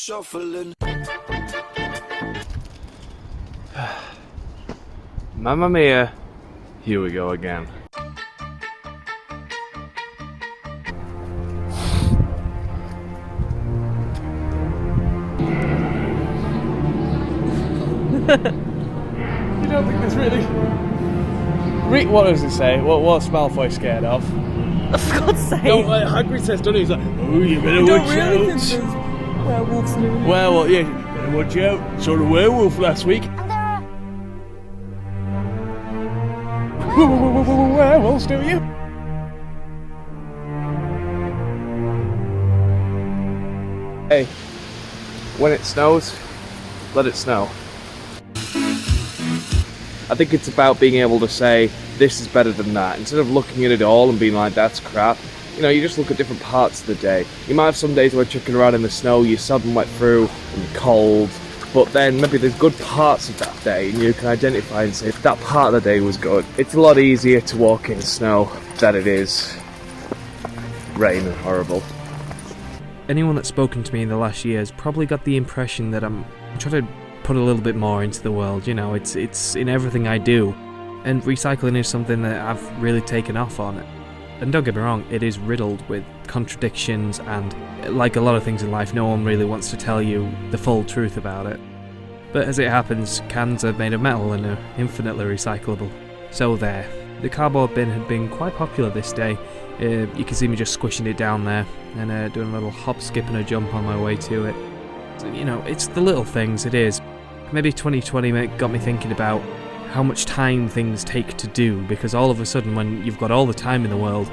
shuffling. Mamma mia, here we go again. You don't think there's really... What does it say? What's Malfoy scared of? For God's sake. No, Hagrid says, don't he? He's like, oh, you better I don't watch really out. think there's werewolves in it. Werewolf, yeah, you better watch out. Saw a werewolf last week. Werewolves, do you? Hey, when it snows, let it snow. I think it's about being able to say, this is better than that. Instead of looking at it all and being like, that's crap. You know, you just look at different parts of the day. You might have some days where chucking around in the snow, you're suddenly wet through and you're cold. But then maybe there's good parts of that day and you can identify and say, that part of the day was good. It's a lot easier to walk in snow than it is rain and horrible. Anyone that's spoken to me in the last year has probably got the impression that I'm trying to put a little bit more into the world. You know, it's in everything I do. And recycling is something that I've really taken off on. And don't get me wrong, it is riddled with contradictions, and like a lot of things in life, no one really wants to tell you the full truth about it. But as it happens, cans are made of metal and are infinitely recyclable. So there. The cardboard bin had been quite popular this day. You can see me just squishing it down there and doing a little hop, skip and a jump on my way to it. So, you know, it's the little things, it is. Maybe 2020 got me thinking about how much time things take to do, because all of a sudden when you've got all the time in the world,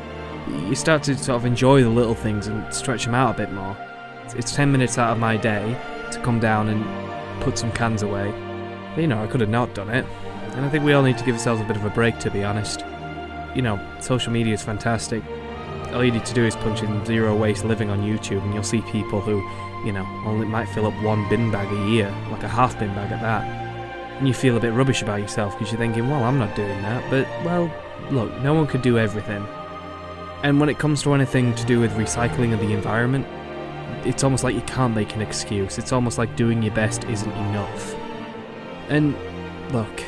you start to sort of enjoy the little things and stretch them out a bit more. It's 10 minutes out of my day to come down and put some cans away. But, you know, I could have not done it, and I think we all need to give ourselves a bit of a break, to be honest. You know, social media is fantastic. All you need to do is punch in zero waste living on YouTube and you'll see people who, you know, only might fill up one bin bag a year, like a half bin bag at that. And you feel a bit rubbish about yourself because you're thinking, well, I'm not doing that. But, well, look, no one could do everything. And when it comes to anything to do with recycling of the environment, it's almost like you can't make an excuse. It's almost like doing your best isn't enough. And, look,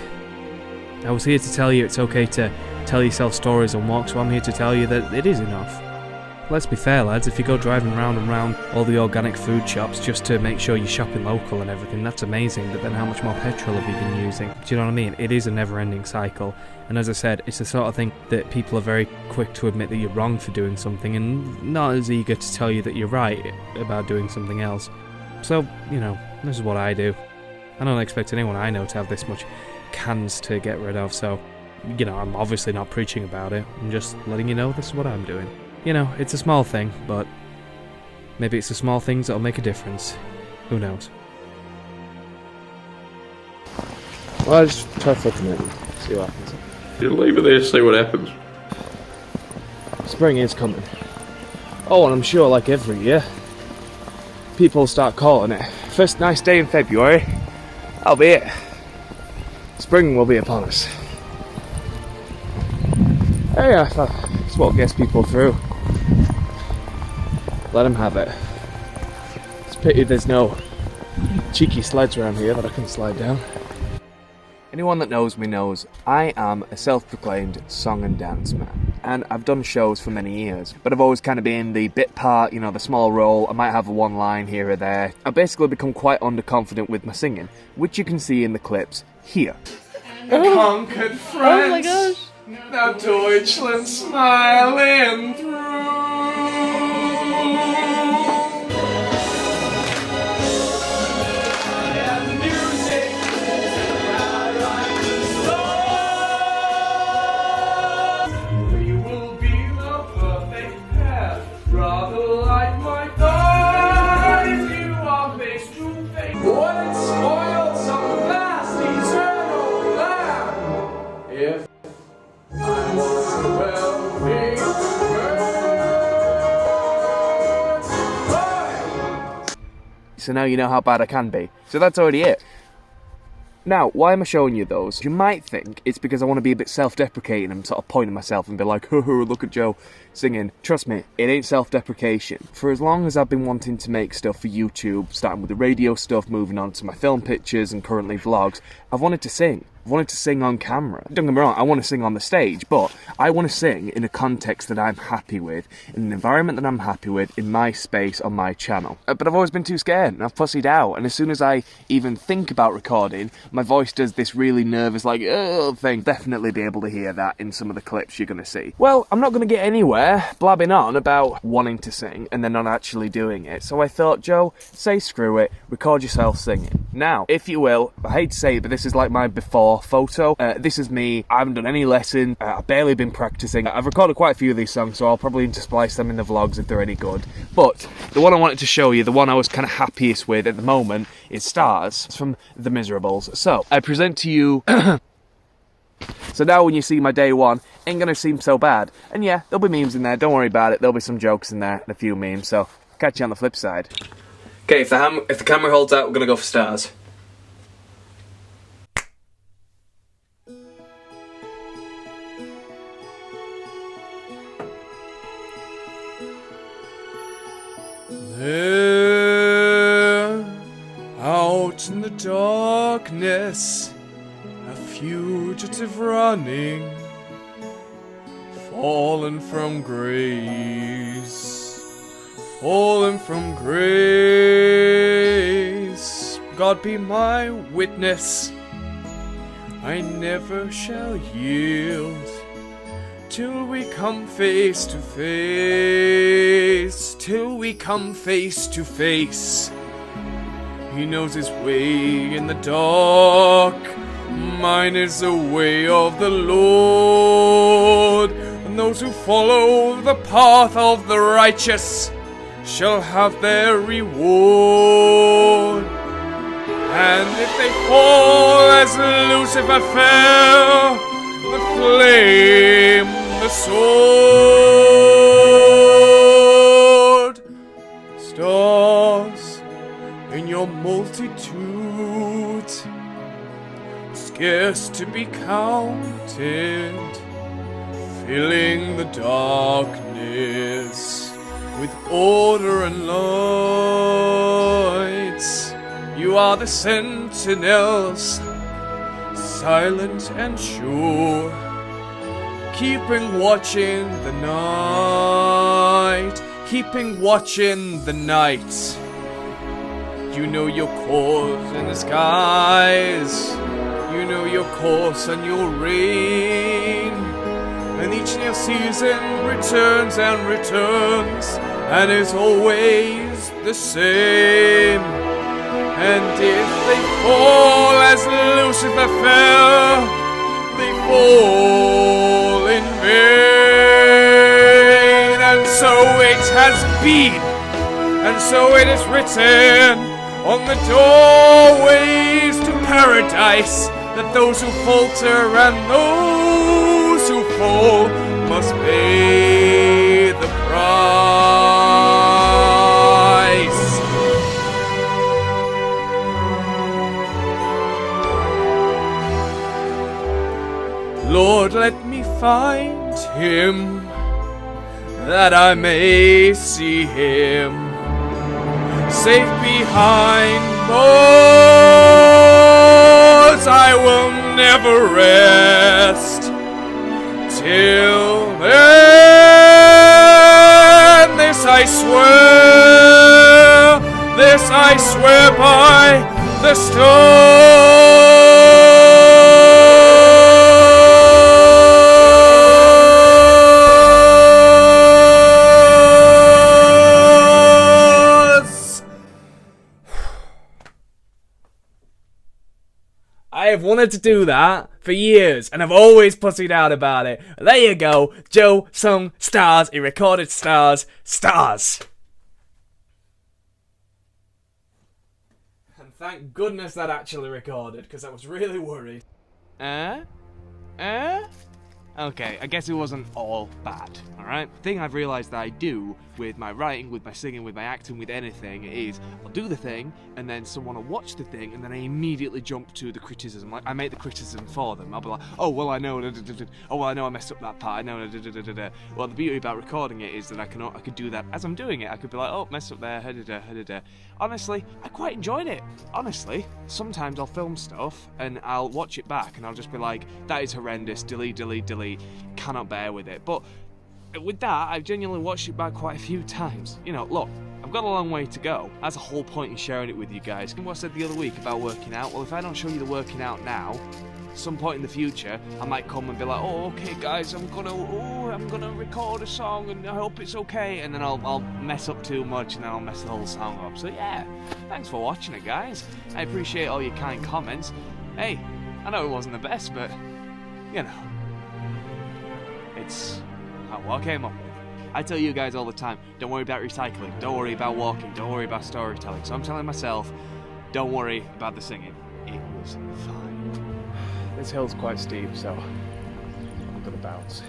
I was here to tell you it's okay to tell yourself stories and walks, so I'm here to tell you that it is enough. Let's be fair, lads, if you go driving round and round all the organic food shops just to make sure you're shopping local and everything, that's amazing, but then how much more petrol have you been using? Do you know what I mean? It is a never-ending cycle, and as I said, it's the sort of thing that people are very quick to admit that you're wrong for doing something and not as eager to tell you that you're right about doing something else. So, you know, this is what I do. I don't expect anyone I know to have this much cans to get rid of, so, you know, I'm obviously not preaching about it. I'm just letting you know this is what I'm doing. You know, it's a small thing, but maybe it's the small things that'll make a difference. Who knows? Well, I'll just try flicking it and see what happens. You leave it there, see what happens. Spring is coming. Oh, and I'm sure, like every year, people start calling it. First nice day in February, that'll be it. Spring will be upon us. Hey, I thought it's what gets people through. Let them have it. It's a pity there's no cheeky slides around here that I can slide down. Anyone that knows me knows I am a self-proclaimed song and dance man, and I've done shows for many years, but I've always kind of been the bit part, you know, the small role. I might have one line here or there. I've basically become quite underconfident with my singing, which you can see in the clips here. Conquered France. Oh my gosh. Now Deutschland smiling through. We will be the perfect pair, rather like my thighs. You are face to face. What it spoiled some vast eternal land. If I was a well-being bird. So now you know how bad I can be. So that's already it. Now, why am I showing you those? You might think it's because I want to be a bit self-deprecating and sort of point at myself and be like, hoo, look at Joe singing. Trust me, it ain't self-deprecation. For as long as I've been wanting to make stuff for YouTube, starting with the radio stuff, moving on to my film pictures and currently vlogs, I've wanted to sing. I've wanted to sing on camera. Don't get me wrong, I want to sing on the stage, but I want to sing in a context that I'm happy with, in an environment that I'm happy with, in my space on my channel. But I've always been too scared, and I've pussied out, and as soon as I even think about recording, my voice does this really nervous, like, ugh thing. Definitely be able to hear that in some of the clips you're going to see. Well, I'm not going to get anywhere blabbing on about wanting to sing and then not actually doing it, so I thought, Joe, say screw it, record yourself singing. Now, if you will, I hate to say it, but this is like my before photo. This is me. I haven't done any lesson. I've barely been practicing. I've recorded quite a few of these songs, so I'll probably intersplice them in the vlogs if they're any good. But the one I wanted to show you, the one I was kind of happiest with at the moment, is Stars. It's from The Miserables. So, I present to you... So now when you see my day one, ain't gonna seem so bad. And yeah, there'll be memes in there, don't worry about it. There'll be some jokes in there and a few memes, so catch you on the flip side. Okay, if the camera holds out, we're gonna go for Stars. There, out in the darkness, a fugitive running, fallen from grace, fallen from grace. God be my witness, I never shall yield till we come face to face, till we come face to face. He knows his way in the dark, mine is the way of the Lord, and those who follow the path of the righteous shall have their reward. And if they fall as Lucifer fell, the flame, the sword, stars in your multitude, scarce to be counted, filling the darkness with order and lights. You are the sentinels, silent and sure, keeping watch in the night, keeping watch in the night. You know your course in the skies, you know your course and your reign, and each new season returns and returns, and is always the same. And if they fall as Lucifer fell, they fall in vain. And so it has been, and so it is written on the doorways to paradise, that those who falter and those who fall must pay the price. Lord, let me find him, that I may see him, safe behind bars. I will never rest till then. This I swear by the stars. I have wanted to do that for years, and I've always pussied out about it. There you go, Joe sung Stars, he recorded Stars, Stars. And thank goodness that actually recorded, because I was really worried. Okay, I guess it wasn't all bad, alright? The thing I've realised that I do with my writing, with my singing, with my acting, with anything is I'll do the thing and then someone will watch the thing and then I immediately jump to the criticism. Like, I make the criticism for them. I'll be like, oh, well, I know, oh, well, I know I messed up that part, I know, Well, the beauty about recording it is that I could do that as I'm doing it. I could be like, oh, messed up there, Honestly, I quite enjoyed it. Honestly, sometimes I'll film stuff and I'll watch it back and I'll just be like, that is horrendous, delete, cannot bear with it. But with that, I've genuinely watched it back quite a few times. You know, look, I've got a long way to go. That's the whole point in sharing it with you guys. And what I said the other week about working out, well, if I don't show you the working out now, some point in the future, I might come and be like, oh, okay, guys, I'm gonna record a song and I hope it's okay, and then I'll mess up too much and then I'll mess the whole song up. So yeah, thanks for watching it, guys. I appreciate all your kind comments. Hey, I know it wasn't the best, but, you know, it's what I came up with. I tell you guys all the time, don't worry about recycling, don't worry about walking, don't worry about storytelling. So I'm telling myself, don't worry about the singing. It was fine. This hill's quite steep, so I'm gonna bounce.